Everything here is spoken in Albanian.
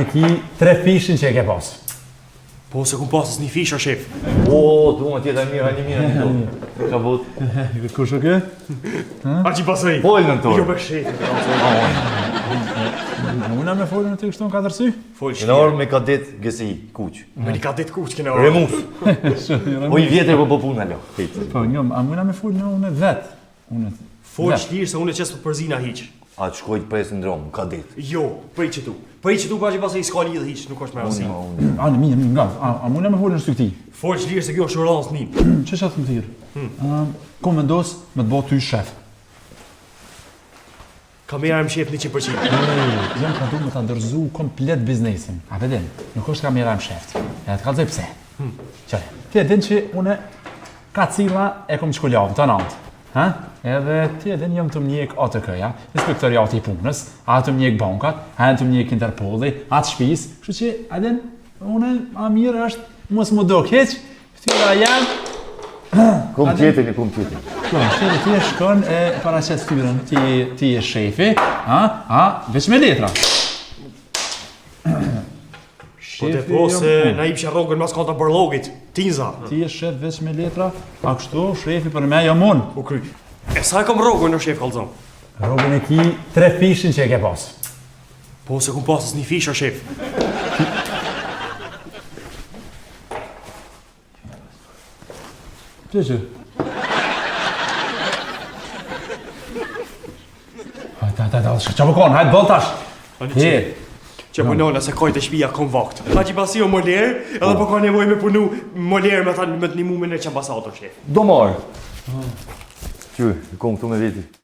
e ki 3 fishin që e ke pas. Po se kum pasës një fisha, shef. O, tu më tjetë mirë, hajni mirë një do. Ka bot. Kush o ke? Arqi pasaj. Folë në tërë. Jo për shef. Una me folën të kështu në 4 sy? Folë Në orë me kadet gësi, kuq. Me një kadet kuq kena orë. Remus. O i vjetër po punë alo. Po, një, a muna me folën unë vetë. Folë shlirë se unë e qesë për përzina hiq. A të shkojt për e sindrom, kadet. Jo, prej që tu. Prej që tu pa që pasaj i s'ka lidhë hiq, nuk është me rësi. Anë, mirë, nga, a muna me folën shtu këti? Folë shlirë se kjo është shurans një. Që shatë më thirë? Kom vendos me të bo ty shef. Ka me jarëm shef 100%. Jam ka du me të ndërzu komplet biznesin. A vedin, nuk është ka me jarëm shef. E të kalzoj pse. Qare, ti e din që une ka cila e kom qkollavë të nantë. Edhe ti e din jam të mjek ATK-ja, inspektoriati i punës, a të mjek bankat, a të mjek Interpolli, a të shpis, kështu që, a din, une, a mirë është, mos më do keq, këtyra jam. Kum tjetëri, kum tjetëri. Po, shqeri, ti e shkon e paraqet fytyrën, ti e shefi, veç me letra. Po te po se na i pësha rogën mas konta bërlogit, tinza. Ti e shef veç me letra, a kështu, shefi për me jam unë. U kry. E sa e kam rogën në shef kalzon? Rogën e ki 3 fishin që e ke pas. Po se kum pasës një fisha, shef. Që? Ta, që më konë, hajtë bëll tash. Që punona se kajtë e shpia kom vakt. Ha që pasi o molerë, edhe po ka nevoj me punu molerë me të një mume në që ambasador, shef. Do marë. Qy, kom këtu me veti.